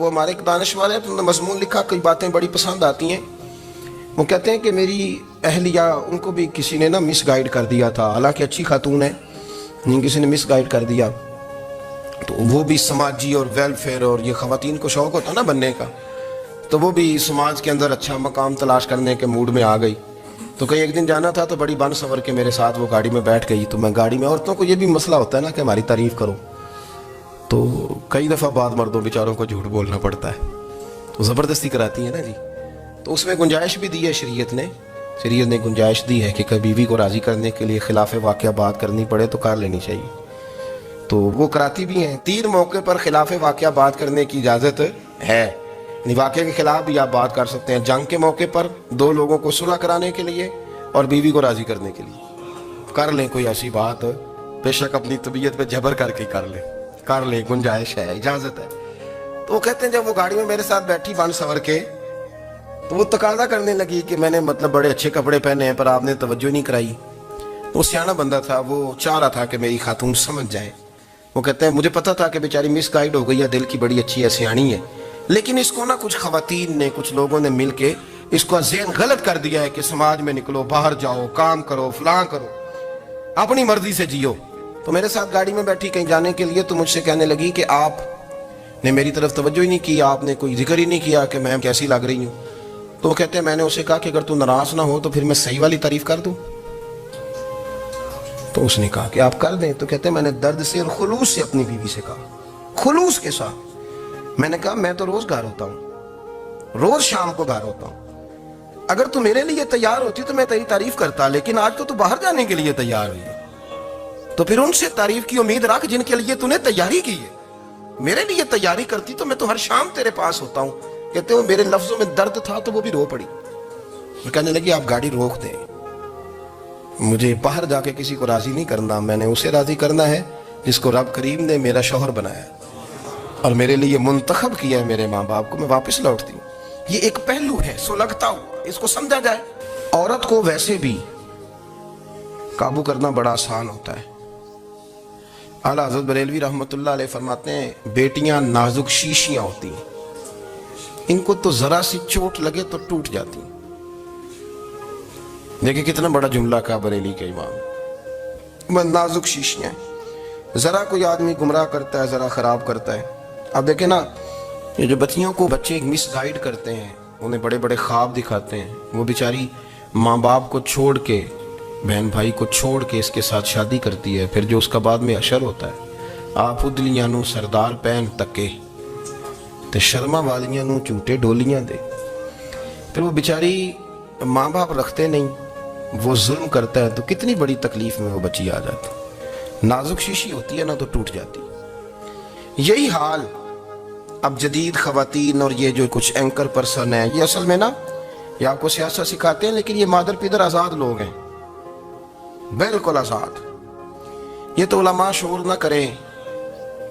وہ ہمارے ایک دانش والے ہیں، تو انہوں نے مضمون لکھا، کئی باتیں بڑی پسند آتی ہیں۔ وہ کہتے ہیں کہ میری اہلیہ، ان کو بھی کسی نے مس گائیڈ کر دیا تھا، حالانکہ اچھی خاتون ہے، کسی نے مس گائیڈ کر دیا، تو وہ بھی سماجی اور ویلفیئر اور یہ خواتین کو شوق ہوتا نا بننے کا، تو وہ بھی سماج کے اندر اچھا مقام تلاش کرنے کے موڈ میں آ گئی۔ تو کہیں ایک دن جانا تھا تو بڑی بن سنور کے میرے ساتھ وہ گاڑی میں بیٹھ گئی۔ تو میں گاڑی میں، عورتوں کو یہ بھی مسئلہ ہوتا ہے نا کہ ہماری تعریف کرو، تو کئی دفعہ بعد مردوں بیچاروں کو جھوٹ بولنا پڑتا ہے، تو زبردستی کراتی ہے نا جی۔ تو اس میں گنجائش بھی دی ہے شریعت نے گنجائش دی ہے کہ کبھی بیوی کو راضی کرنے کے لیے خلاف واقعہ بات کرنی پڑے تو کر لینی چاہیے، تو وہ کراتی بھی ہیں۔ 3 موقع پر خلاف واقعہ بات کرنے کی اجازت ہے، یعنی واقعے کے خلاف بھی آپ بات کر سکتے ہیں۔ جنگ کے موقع پر 2 لوگوں کو صلح کرانے کے لیے اور بیوی کو راضی کرنے کے لیے کر لیں کوئی ایسی بات، بے شک اپنی طبیعت پہ جبر کر کے کر لیں، گنجائش ہے، اجازت ہے۔ تو وہ کہتے ہیں جب وہ گاڑی میں میرے ساتھ بیٹھی بن سنور کے، تو وہ تقاضا کرنے لگی کہ میں نے بڑے اچھے کپڑے پہنے ہیں پر آپ نے توجہ نہیں کرائی۔ وہ سیاںا بندہ تھا، وہ چاہ رہا تھا کہ میری خاتون سمجھ جائے۔ وہ کہتے ہیں مجھے پتا تھا کہ بیچاری مس گائیڈ ہو گئی ہے، دل کی بڑی اچھی ہے، سیاਣੀ ہے، لیکن اس کو کچھ خواتین نے، کچھ لوگوں نے مل کے اس کو ذہن غلط کر دیا ہے کہ سماج میں نکلو، باہر جاؤ، کام کرو، فلاں کرو، اپنی مرضی سے جیو۔ تو میرے ساتھ گاڑی میں بیٹھی کہیں جانے کے لیے، تو مجھ سے کہنے لگی کہ آپ نے میری طرف توجہ ہی نہیں کی، آپ نے کوئی ذکر ہی نہیں کیا کہ میں کیسی لگ رہی ہوں۔ تو وہ کہتے ہیں میں نے اسے کہا کہ اگر تو ناراض نہ ہو تو پھر میں صحیح والی تعریف کر دوں۔ تو اس نے کہا کہ آپ کر دیں۔ تو کہتے ہیں میں نے درد سے اور خلوص سے اپنی بیوی سے کہا، خلوص کے ساتھ میں نے کہا میں تو روز گھر ہوتا ہوں، روز شام کو گھر ہوتا ہوں، اگر تو میرے لیے تیار ہوتی تو میں تیری تعریف کرتا، لیکن آج تو باہر جانے کے لیے تیار ہوئی ہے، تو پھر ان سے تعریف کی امید رکھ جن کے لیے تو نے تیاری کی ہے۔ میرے لیے تیاری کرتی تو میں تو ہر شام تیرے پاس ہوتا ہوں۔ کہتے ہیں میرے لفظوں میں درد تھا تو وہ بھی رو پڑی۔ وہ کہنے لگی آپ گاڑی روک دیں، مجھے باہر جا کے کسی کو راضی نہیں کرنا، میں نے اسے راضی کرنا ہے جس کو رب کریم نے میرا شوہر بنایا اور میرے لیے منتخب کیا ہے، میرے ماں باپ کو۔ میں واپس لوٹتی ہوں۔ یہ ایک پہلو ہے سلگتا ہوا، اس کو سمجھا جائے۔ عورت کو ویسے بھی قابو کرنا بڑا آسان ہوتا ہے۔ اعلیٰ حضرت بریلوی رحمۃ اللہ علیہ فرماتے ہیں بیٹیاں نازک شیشیاں ہوتی ہیں، ان کو تو ذرا سی چوٹ لگے تو ٹوٹ جاتی ہیں۔ دیکھیں کتنا بڑا جملہ کہا بریلی کے امام، وہ نازک شیشیاں ہیں، ذرا کوئی آدمی گمراہ کرتا ہے، ذرا خراب کرتا ہے۔ اب دیکھیں نا، یہ جو بچیوں کو بچے مس گائیڈ کرتے ہیں، انہیں بڑے بڑے خواب دکھاتے ہیں، وہ بیچاری ماں باپ کو چھوڑ کے، بہن بھائی کو چھوڑ کے اس کے ساتھ شادی کرتی ہے، پھر جو اس کا بعد میں اشر ہوتا ہے، آپ ادلیاں نو سردار پہن تکے تے شرما والیاں نو جھوٹے ڈولیاں دے۔ پھر وہ بیچاری ماں باپ رکھتے نہیں، وہ ظلم کرتا ہے، تو کتنی بڑی تکلیف میں وہ بچی آ جاتی۔ نازک شیشی ہوتی ہے نا تو ٹوٹ جاتی۔ یہی حال اب جدید خواتین اور یہ جو کچھ اینکر پرسن ہیں، یہ اصل میں نا یہ آپ کو سیاست سکھاتے ہیں، لیکن یہ مادر پیدر آزاد لوگ ہیں، بالکل آزاد۔ یہ تو علماء شعور نہ کریں،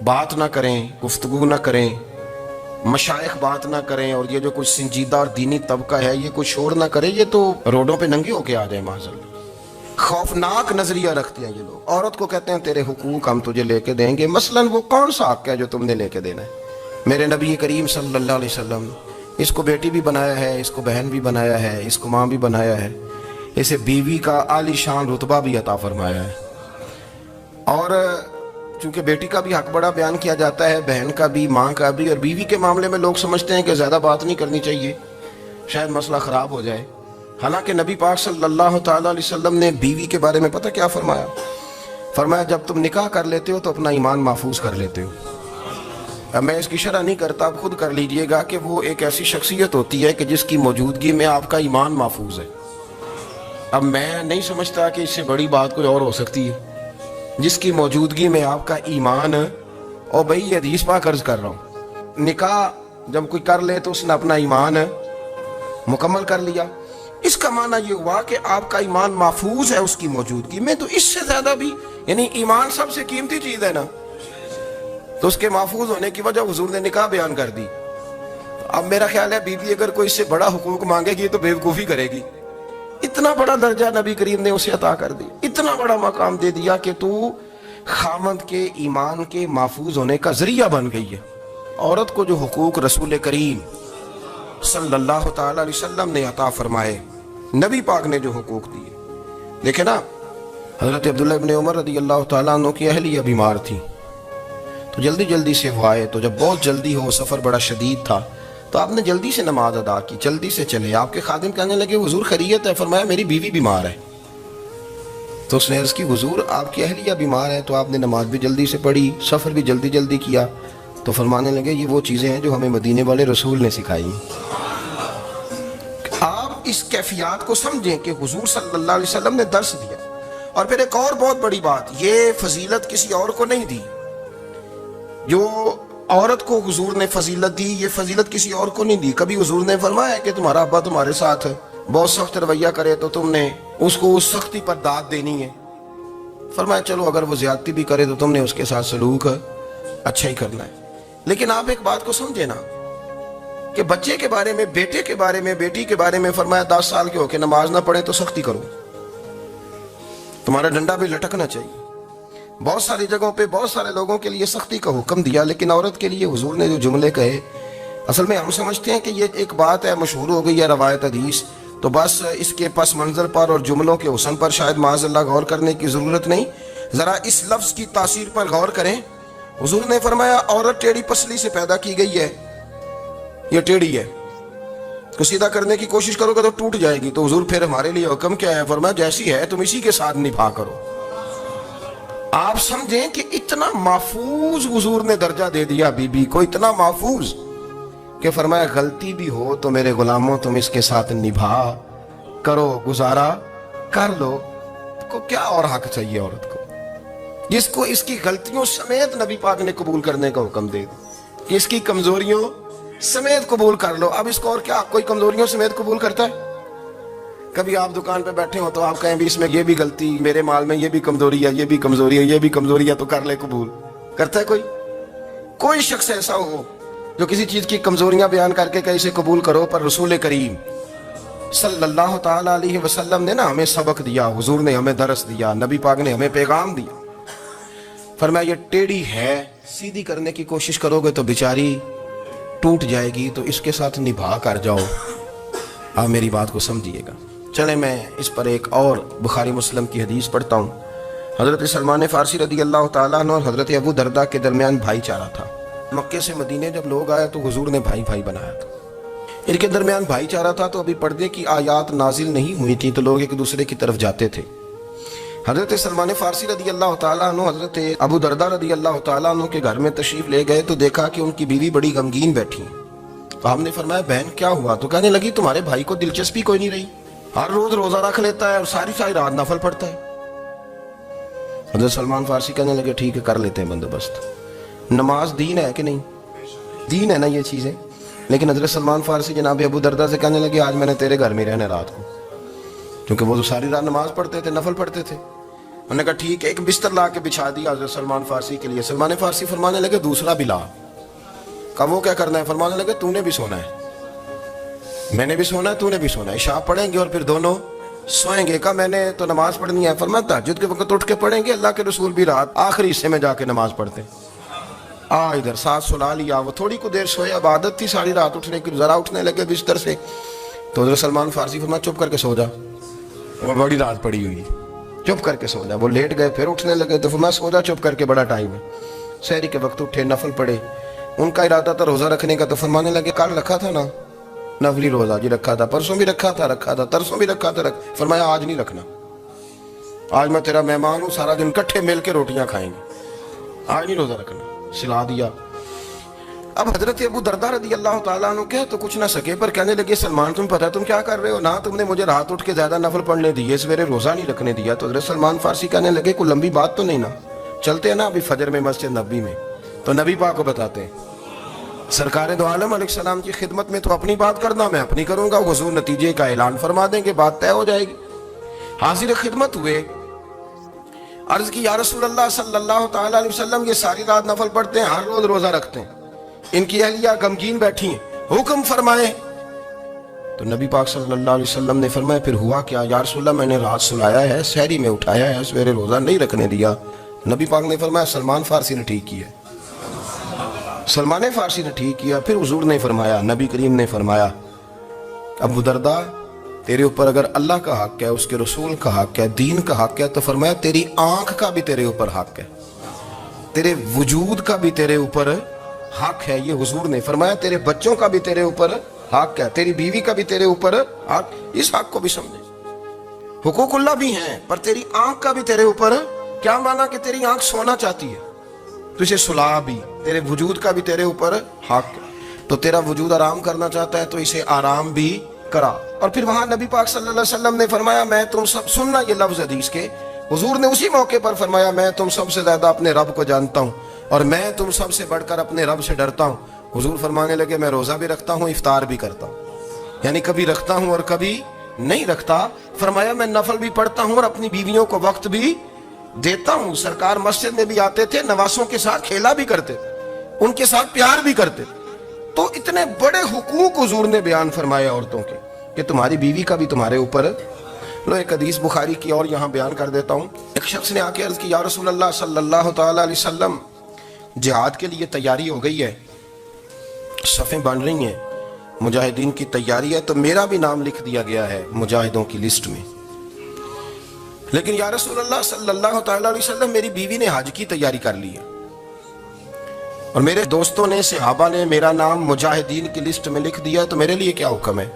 بات نہ کریں، گفتگو نہ کریں، مشائخ بات نہ کریں، اور یہ جو کچھ سنجیدہ اور دینی طبقہ ہے یہ کچھ شور نہ کرے، یہ تو روڈوں پہ ننگے ہو کے آ جائیں معاذ اللہ۔ خوفناک نظریہ رکھتے ہیں یہ لوگ۔ عورت کو کہتے ہیں تیرے حقوق ہم تجھے لے کے دیں گے، مثلاً وہ کون سا حق ہے جو تم نے لے کے دینا ہے؟ میرے نبی کریم صلی اللہ علیہ وسلم اس کو بیٹی بھی بنایا ہے، اس کو بہن بھی بنایا ہے، اس کو ماں بھی بنایا ہے، اسے بیوی کا عالی شان رتبہ بھی عطا فرمایا ہے۔ اور چونکہ بیٹی کا بھی حق بڑا بیان کیا جاتا ہے، بہن کا بھی، ماں کا بھی، اور بیوی کے معاملے میں لوگ سمجھتے ہیں کہ زیادہ بات نہیں کرنی چاہیے، شاید مسئلہ خراب ہو جائے۔ حالانکہ نبی پاک صلی اللہ تعالیٰ علیہ وسلم نے بیوی کے بارے میں پتہ کیا فرمایا؟ فرمایا جب تم نکاح کر لیتے ہو تو اپنا ایمان محفوظ کر لیتے ہو۔ اب میں اس کی شرح نہیں کرتا، آپ خود کر لیجئے گا کہ وہ ایک ایسی شخصیت ہوتی ہے کہ جس کی موجودگی میں آپ کا ایمان محفوظ ہے۔ اب میں نہیں سمجھتا کہ اس سے بڑی بات کوئی اور ہو سکتی ہے، جس کی موجودگی میں آپ کا ایمان، اور بھائی یہ حدیث پاک عرض کر رہا ہوں، نکاح جب کوئی کر لے تو اس نے اپنا ایمان مکمل کر لیا۔ اس کا معنی یہ ہوا کہ آپ کا ایمان محفوظ ہے اس کی موجودگی میں، تو اس سے زیادہ بھی، یعنی ایمان سب سے قیمتی چیز ہے نا، تو اس کے محفوظ ہونے کی وجہ حضور نے نکاح بیان کر دی۔ اب میرا خیال ہے بیوی اگر کوئی اس سے بڑا حقوق مانگے گی تو بیوقوفی کرے گی۔ اتنا بڑا درجہ نبی کریم نے اسے عطا کر دی، اتنا بڑا مقام دے دیا کہ تو خامند کے ایمان کے محفوظ ہونے کا ذریعہ بن گئی ہے۔ عورت کو جو حقوق رسول کریم صلی اللہ تعالی علیہ وسلم نے عطا فرمائے، نبی پاک نے جو حقوق دیے، دیکھیں نا حضرت عبداللہ ابن عمر رضی اللہ تعالیٰ عنہ کی اہلیہ بیمار تھی، تو جلدی جلدی سے وہ آئے، تو جب بہت جلدی ہو، سفر بڑا شدید تھا، تو آپ نے جلدی سے نماز ادا کی، جلدی سے چلے۔ آپ کے خادم کہنے لگے حضور خیریت ہے؟ فرمایا میری بیوی بیمار ہے۔ تو اس نے عرض کی حضور آپ کی اہلیہ بیمار ہے، تو آپ نے نماز بھی جلدی سے پڑھی، سفر بھی جلدی جلدی کیا۔ تو فرمانے لگے یہ وہ چیزیں ہیں جو ہمیں مدینے والے رسول نے سکھائی۔ آپ اس کیفیات کو سمجھیں کہ حضور صلی اللہ علیہ وسلم نے درس دیا۔ اور پھر ایک اور بہت بڑی بات، یہ فضیلت کسی اور کو نہیں دی، جو عورت کو حضور نے فضیلت دی، یہ فضیلت کسی اور کو نہیں دی۔ کبھی حضور نے فرمایا کہ تمہارا ابا تمہارے ساتھ بہت سخت رویہ کرے تو تم نے اس کو اس سختی پر داد دینی ہے؟ فرمایا چلو اگر وہ زیادتی بھی کرے تو تم نے اس کے ساتھ سلوک اچھا ہی کرنا ہے۔ لیکن آپ ایک بات کو سمجھے نا کہ بچے کے بارے میں، بیٹے کے بارے میں، بیٹی کے بارے میں فرمایا 10 سال کے ہو کے نماز نہ پڑھے تو سختی کرو، تمہارا ڈنڈا بھی لٹکنا چاہیے۔ بہت ساری جگہوں پہ بہت سارے لوگوں کے لیے سختی کا حکم دیا، لیکن عورت کے لیے حضور نے جو جملے کہے، اصل میں ہم سمجھتے ہیں کہ یہ ایک بات ہے، مشہور ہو گئی ہے روایت حدیث، تو بس اس کے پس منظر پر اور جملوں کے حسن پر شاید معاذ اللہ غور کرنے کی ضرورت نہیں۔ ذرا اس لفظ کی تاثیر پر غور کریں۔ حضور نے فرمایا عورت ٹیڑھی پسلی سے پیدا کی گئی ہے، یہ ٹیڑھی ہے، کو سیدھا کرنے کی کوشش کرو گے تو ٹوٹ جائے گی۔ تو حضور پھر ہمارے لیے حکم کیا ہے؟ فرمایا جیسی ہے تم اسی کے ساتھ نبھا کرو۔ آپ سمجھیں کہ اتنا محفوظ حضور نے درجہ دے دیا بی بی کو، اتنا محفوظ کہ فرمایا غلطی بھی ہو تو میرے غلاموں تم اس کے ساتھ نبھا کرو، گزارا کر لو۔ کو کیا اور حق چاہیے عورت کو، جس کو اس کی غلطیوں سمیت نبی پاک نے قبول کرنے کا حکم دے دیا کہ اس کی کمزوریوں سمیت قبول کر لو۔ اب اس کو اور کیا کوئی کمزوریوں سمیت قبول کرتا ہے؟ کبھی آپ دکان پہ بیٹھے ہو تو آپ کہیں بھی اس میں یہ بھی غلطی، میرے مال میں یہ بھی کمزوری ہے، یہ بھی کمزوری ہے، یہ بھی کمزوری ہے، تو کر لے قبول؟ کرتا ہے کوئی؟ کوئی شخص ایسا ہو جو کسی چیز کی کمزوریاں بیان کر کے کہ اسے قبول کرو؟ پر رسول کریم صلی اللہ تعالی علیہ وسلم نے نا ہمیں سبق دیا، حضور نے ہمیں درس دیا، نبی پاک نے ہمیں پیغام دیا۔ فرمایا یہ ٹیڑھی ہے، سیدھی کرنے کی کوشش کرو گے تو بیچاری ٹوٹ جائے گی، تو اس کے ساتھ نبھا کر جاؤ۔ آپ میری بات کو سمجھیے گا۔ چلیں میں اس پر ایک اور بخاری مسلم کی حدیث پڑھتا ہوں۔ حضرت سلمان فارسی رضی اللہ تعالیٰ عنہ اور حضرت ابو درداء کے درمیان بھائی چارہ تھا۔ مکے سے مدینے جب لوگ آئے تو حضور نے بھائی بھائی بنایا تھا، ان کے درمیان بھائی چارہ تھا، تو ابھی پردے کی آیات نازل نہیں ہوئی تھی، تو لوگ ایک دوسرے کی طرف جاتے تھے۔ حضرت سلمان فارسی رضی اللہ تعالیٰ عنہ حضرت ابو درداء رضی اللہ تعالیٰ عنہ کے گھر میں تشریف لے گئے تو دیکھا کہ ان کی بیوی بڑی غمگین بیٹھی۔ تو ہم نے فرمایا بہن کیا ہوا؟ تو کہنے لگی تمہارے بھائی کو دلچسپی کوئی نہیں رہی، ہر روز روزہ رکھ لیتا ہے اور ساری رات نفل پڑھتا ہے۔ حضرت سلمان فارسی کہنے لگے ٹھیک ہے کر لیتے ہیں بندوبست۔ نماز دین ہے کہ نہیں؟ دین ہے نا یہ چیزیں۔ لیکن حضرت سلمان فارسی جناب ابو درداء سے کہنے لگے آج میں نے تیرے گھر میں رہنا رات کو، کیونکہ وہ تو ساری رات نماز پڑھتے تھے، نفل پڑھتے تھے۔ انہوں نے کہا ٹھیک ہے، ایک بستر لا کے بچھا دیا حضرت سلمان فارسی کے لیے۔ سلمان فارسی فرمانے لگے دوسرا بھی لا۔ کہا وہ کیا کرنا ہے؟ فرمانے لگے تو نے بھی سونا ہے، میں نے بھی سونا ہے، تو نے بھی سونا ہے، عشاء پڑھیں گے اور پھر دونوں سوئیں گے۔ کہا میں نے تو نماز پڑھنی ہے۔ فرمایا تہجد کے وقت اٹھ کے پڑھیں گے، اللہ کے رسول بھی رات آخری حصے میں جا کے نماز پڑھتے۔ ادھر ساتھ سلا لیا، وہ تھوڑی کو دیر سوئے، اب عادت تھی ساری رات اٹھنے کی، ذرا اٹھنے لگے بستر سے تو حضرت سلمان فارسی فرمایا چپ کر کے سو جا، وہ بڑی رات پڑی ہوئی، چپ کر کے سو جا۔ وہ لیٹ گئے، پھر اٹھنے لگے تو فرمایا سو جا چپ کر کے، بڑا ٹائم ہے۔ سحری کے وقت اٹھے، نفل پڑھے، ان کا ارادہ تھا روزہ رکھنے کا، تو فرمانے لگے کل رکھا تھا نا نفلی روزہ؟ جی رکھا تھا۔ پرسوں بھی رکھا تھا؟ ترسوں بھی رکھا تھا۔ فرمایا آج نہیں رکھنا، آج میں تیرا مہمان ہوں، سارا دن کٹھے مل کے روٹیاں کھائیں گے، آج نہیں روزہ رکھنا۔ سلا دیا۔ اب حضرت ابو درداء رضی اللہ تعالیٰ عنہ کہہ تو کچھ نہ سکے، پر کہنے لگے سلمان تم پتہ تم کیا کر رہے ہو؟ نہ تم نے مجھے رات اٹھ کے زیادہ نفل پڑھنے دیے، سویرے روزہ نہیں رکھنے دیا۔ تو حضرت سلمان فارسی کہنے لگے کوئی لمبی بات تو نہیں نا، چلتے ہیں نا ابھی فجر میں مسجد نبی میں، تو نبی پاک کو بتاتے ہیں سرکار دو عالم علیہ السلام کی خدمت میں تو اپنی بات کرنا میں اپنی کروں گا، حضور نتیجے کا اعلان فرما دیں گے، بات طے ہو جائے گی۔ حاضر خدمت ہوئے، عرض کی یا رسول اللہ صلی اللہ تعالی علیہ وسلم یہ ساری رات نفل پڑھتے ہیں، ہر روز روزہ رکھتے ہیں، ان کی اہلیہ غمگین بیٹھی ہیں، حکم فرمائیں۔ تو نبی پاک صلی اللہ علیہ وسلم نے فرمایا پھر ہوا کیا؟ یا رسول اللہ میں نے رات سلایا ہے، سحری میں اٹھایا ہے، سویرے روزہ نہیں رکھنے دیا۔ نبی پاک نے فرمایا سلمان فارسی نے ٹھیک کیا، سلمان فارسی نے ٹھیک کیا. پھر حضور نے فرمایا, نبی کریم نے فرمایا, ابو درداء تیرے اوپر اگر اللہ کا حق ہے, اس کے رسول کا حق ہے, دین کا حق ہے, تو فرمایا تیری آنکھ کا بھی تیرے اوپر حق ہے, تیرے وجود کا بھی تیرے اوپر حق ہے. یہ حضور نے فرمایا. تیرے بچوں کا بھی تیرے اوپر حق ہے, تیری بیوی کا بھی تیرے اوپر حق. اس حق کو بھی سمجھے. حقوق اللہ بھی ہیں, پر تیری آنکھ کا بھی تیرے اوپر. کیا مانا کہ تیری آنکھ سونا چاہتی ہے تو اسے سلا بھی. تیرے وجود کا بھی تیرے اوپر حق ہے, تو تیرا وجود آرام کرنا چاہتا ہے تو اسے آرام بھی کرا. اور پھر وہاں نبی پاک صلی اللہ علیہ وسلم نے فرمایا, میں تم سب سننا یہ لفظ حدیث کے, حضور نے اسی موقع پر فرمایا, میں تم سب سے زیادہ اپنے رب کو جانتا ہوں اور میں تم سب سے بڑھ کر اپنے رب سے ڈرتا ہوں. حضور فرمانے لگے, میں روزہ بھی رکھتا ہوں, افطار بھی کرتا ہوں, یعنی کبھی رکھتا ہوں اور کبھی نہیں رکھتا. فرمایا میں نفل بھی پڑھتا ہوں اور اپنی بیویوں کو وقت بھی دیتا ہوں. سرکار مسجد میں بھی آتے تھے, نواسوں کے ساتھ کھیلا بھی کرتے, ان کے ساتھ پیار بھی کرتے. تو اتنے بڑے حقوق حضور نے بیان فرمائے عورتوں کے کہ تمہاری بیوی کا بھی تمہارے اوپر. لو ایک حدیث بخاری کی اور یہاں بیان کر دیتا ہوں. ایک شخص نے آ کے عرض کی, یا رسول اللہ صلی اللہ تعالی علیہ وسلم, جہاد کے لیے تیاری ہو گئی ہے, صفیں بن رہی ہیں, مجاہدین کی تیاری ہے, تو میرا بھی نام لکھ دیا گیا ہے مجاہدوں کی لسٹ میں, لیکن یا رسول اللہ صلی اللہ تعالی علیہ وسلم, میری بیوی نے حج کی تیاری کر لی ہے اور میرے دوستوں نے, صحابہ نے میرا نام مجاہدین کی لسٹ میں لکھ دیا, تو میرے لیے کیا حکم ہے؟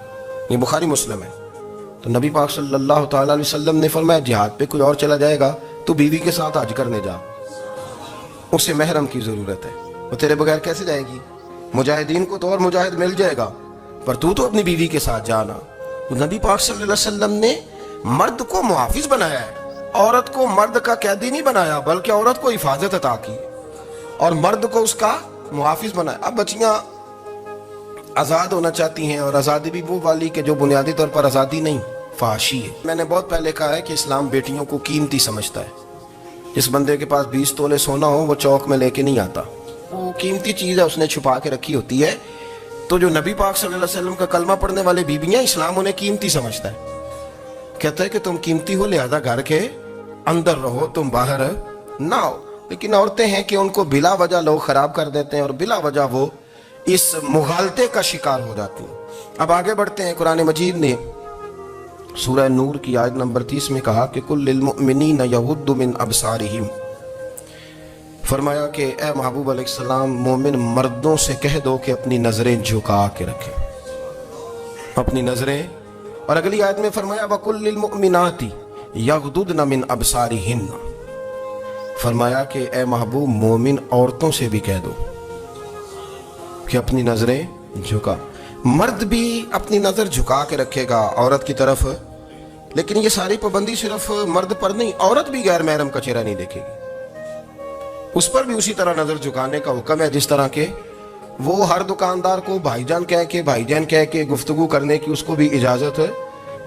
یہ بخاری مسلم ہے. تو نبی پاک صلی اللہ تعالی علیہ وسلم نے فرمایا, جہاد پہ کوئی اور چلا جائے گا تو بیوی کے ساتھ حج کرنے جا, اسے محرم کی ضرورت ہے, وہ تیرے بغیر کیسے جائے گی؟ مجاہدین کو تو اور مجاہد مل جائے گا, پر تو اپنی بیوی کے ساتھ جانا. تو نبی پاک صلی اللہ علیہ وسلم نے مرد کو محافظ بنایا ہے, عورت کو مرد کا قیدی نہیں بنایا, بلکہ عورت کو حفاظت عطا کی اور مرد کو اس کا محافظ بنایا. اب بچیاں آزاد ہونا چاہتی ہیں, اور آزادی بھی وہ والی کہ جو بنیادی طور پر آزادی نہیں, فحاشی ہے. میں نے بہت پہلے کہا ہے کہ اسلام بیٹیوں کو قیمتی سمجھتا ہے. جس بندے کے پاس 20 تولے سونا ہو وہ چوک میں لے کے نہیں آتا, وہ قیمتی چیز ہے, اس نے چھپا کے رکھی ہوتی ہے. تو جو نبی پاک صلی اللہ علیہ وسلم کا کلمہ پڑھنے والے بیویاں, اسلام انہیں قیمتی سمجھتا ہے. کہتا ہے کہ تم قیمتی ہو, لہذا گھر کے اندر رہو, تم باہر نہ ہو. لیکن عورتیں ہیں کہ ان کو بلا وجہ لوگ خراب کر دیتے ہیں اور بلا وجہ وہ اس مغالطے کا شکار ہو جاتی ہیں. اب آگے بڑھتے ہیں. قرآن مجید نے سورہ نور کی آیت نمبر 30 میں کہا کہ کل للمؤمنین یغضوا من ابصارہم, فرمایا کہ اے محبوب علیہ السلام, مومن مردوں سے کہہ دو کہ اپنی نظریں جھکا کے رکھیں, اپنی نظریں. اور اگلی آیت میں فرمایا وَقُلْ لِلْمُؤْمِنَاتِ يَغْضُضْنَ مِنْ أَبْصَارِهِنَّ, فرمایا کہ اے محبوب مومن عورتوں سے بھی کہہ دو کہ اپنی نظریں جھکا. مرد بھی اپنی نظر جھکا کے رکھے گا عورت کی طرف, لیکن یہ ساری پابندی صرف مرد پر نہیں, عورت بھی غیر محرم کا چہرہ نہیں دیکھے گی, اس پر بھی اسی طرح نظر جھکانے کا حکم ہے. جس طرح کہ وہ ہر دکاندار کو بھائی جان کہہ کے گفتگو کرنے کی اس کو بھی اجازت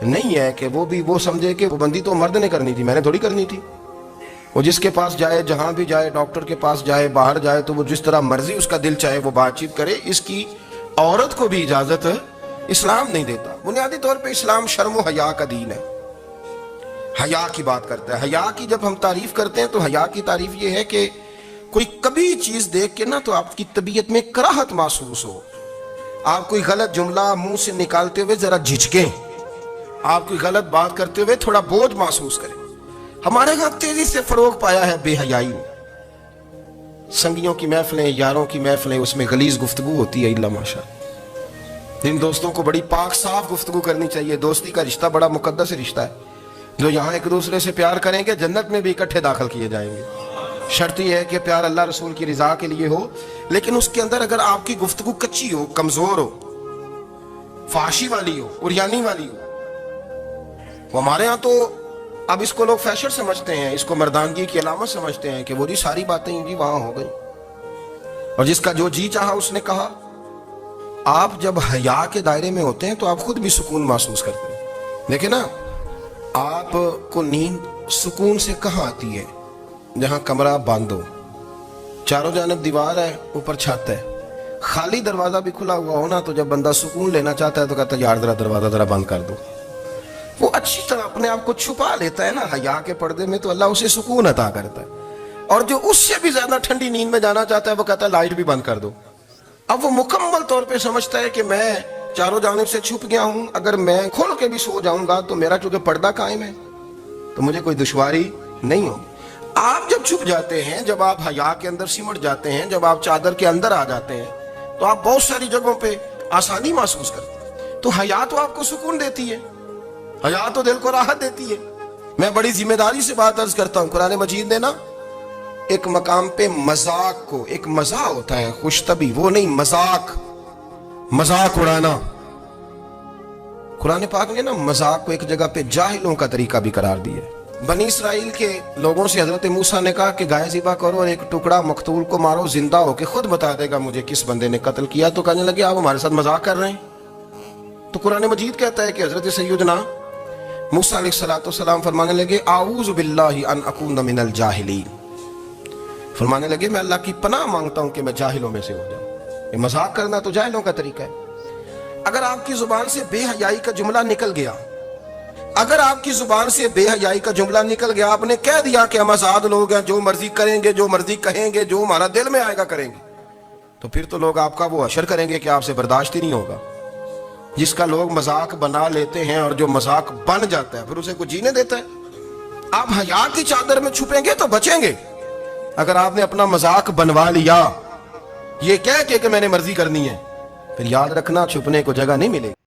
نہیں ہے کہ وہ بھی وہ سمجھے کہ پابندی تو مرد نے کرنی تھی, میں نے تھوڑی کرنی تھی. وہ جس کے پاس جائے, جہاں بھی جائے, ڈاکٹر کے پاس جائے, باہر جائے, تو وہ جس طرح مرضی اس کا دل چاہے وہ بات چیت کرے, اس کی عورت کو بھی اجازت اسلام نہیں دیتا. بنیادی طور پہ اسلام شرم و حیا کا دین ہے, حیا کی بات کرتا ہے. حیا کی جب ہم تعریف کرتے ہیں تو حیا کی تعریف یہ ہے کہ کوئی کبھی چیز دیکھ کے نا تو آپ کی طبیعت میں کراہت محسوس ہو, آپ کوئی غلط جملہ منہ سے نکالتے ہوئے ذرا جھجکیں, آپ کوئی غلط بات کرتے ہوئے تھوڑا بوجھ محسوس کریں. ہمارے ہاں تیزی سے فروغ پایا ہے بے حیائی میں. سنگیوں کی محفلیں, یاروں کی محفلیں, اس میں غلیظ گفتگو ہوتی ہے, الا ماشاء. ان دوستوں کو بڑی پاک صاف گفتگو کرنی چاہیے. دوستی کا رشتہ بڑا مقدس رشتہ ہے. جو یہاں ایک دوسرے سے پیار کریں گے جنت میں بھی اکٹھے داخل کیے جائیں گے. شرط یہ ہے کہ پیار اللہ رسول کی رضا کے لیے ہو, لیکن اس کے اندر اگر آپ کی گفتگو کچی ہو, کمزور ہو, فحاشی والی ہو, عریانی والی ہو. وہ ہمارے ہاں تو اب اس کو لوگ فیشن سمجھتے ہیں, اس کو مردانگی کی علامت سمجھتے ہیں کہ وہ جی ساری باتیں جی وہاں ہو گئی, اور جس کا جو جی چاہا اس نے کہا. آپ جب حیا کے دائرے میں ہوتے ہیں تو آپ خود بھی سکون محسوس کرتے ہیں. دیکھیں نا, آپ کو نیند سکون سے کہاں آتی ہے؟ جہاں کمرہ بند ہو, چاروں جانب دیوار ہے, اوپر چھت ہے, خالی دروازہ بھی کھلا ہوا ہونا, تو جب بندہ سکون لینا چاہتا ہے تو کہتا ہے یار ذرا دروازہ ذرا بند کر دو. وہ اچھی طرح اپنے آپ کو چھپا لیتا ہے نا حیا کے پردے میں, تو اللہ اسے سکون عطا کرتا ہے. اور جو اس سے بھی زیادہ ٹھنڈی نیند میں جانا چاہتا ہے وہ کہتا ہے لائٹ بھی بند کر دو, اب وہ مکمل طور پہ سمجھتا ہے کہ میں چاروں جانب سے چھپ گیا ہوں، اگر میں کھول کے بھی سو جاؤں گا تو میرا چونکہ پردہ قائم ہے تو مجھے کوئی دشواری نہیں ہوگی۔ آپ جب چھپ جاتے ہیں، جب آپ حیا کے اندر سمٹ جاتے ہیں، جب آپ چادر کے اندر آ جاتے ہیں تو آپ بہت ساری جگہوں پہ آسانی محسوس کرتے ہیں۔ تو حیا تو آپ کو سکون دیتی ہے، حیا تو دل کو راحت دیتی ہے۔ میں بڑی ذمہ داری سے بات عرض کرتا ہوں، قرآن مجید نے نا ایک مقام پہ مذاق کو، ایک مزاح ہوتا ہے خوش طبی، وہ نہیں، مذاق اڑانا، قرآن پاک نے نا مذاق کو ایک جگہ پہ جاہلوں کا طریقہ بھی قرار دیا ہے۔ بنی اسرائیل کے لوگوں سے حضرت موسیٰ نے کہا کہ گائے ذبح کرو اور ایک ٹکڑا مقتول کو مارو، زندہ ہو کے خود بتا دے گا مجھے کس بندے نے قتل کیا۔ تو کہنے لگے آپ ہمارے ساتھ مذاق کر رہے ہیں۔ تو قرآن مجید کہتا ہے کہ حضرت سیدنا موسیٰ علیہ السلام فرمانے لگے اعوذ باللہ ان اکون من الجاہلین، فرمانے لگے میں اللہ کی پناہ مانگتا ہوں کہ میں جاہلوں میں سے ہو جاؤں۔ یہ مذاق کرنا تو جاہلوں کا طریقہ ہے۔ اگر آپ کی زبان سے بے حیائی کا جملہ نکل گیا، اگر آپ کی زبان سے بے حیائی کا جملہ نکل گیا، آپ نے کہہ دیا کہ ہم آزاد لوگ ہیں، جو مرضی کریں گے، جو مرضی کہیں گے، جو ہمارا دل میں آئے گا کریں گے، تو پھر تو لوگ آپ کا وہ حشر کریں گے کہ آپ سے برداشت ہی نہیں ہوگا۔ جس کا لوگ مذاق بنا لیتے ہیں اور جو مذاق بن جاتا ہے پھر اسے کوئی جینے دیتا ہے۔ آپ حیا کی چادر میں چھپیں گے تو بچیں گے۔ اگر آپ نے اپنا مذاق بنوا لیا یہ کہہ کے کہ میں نے مرضی کرنی ہے، پھر یاد رکھنا چھپنے کو جگہ نہیں ملے گی۔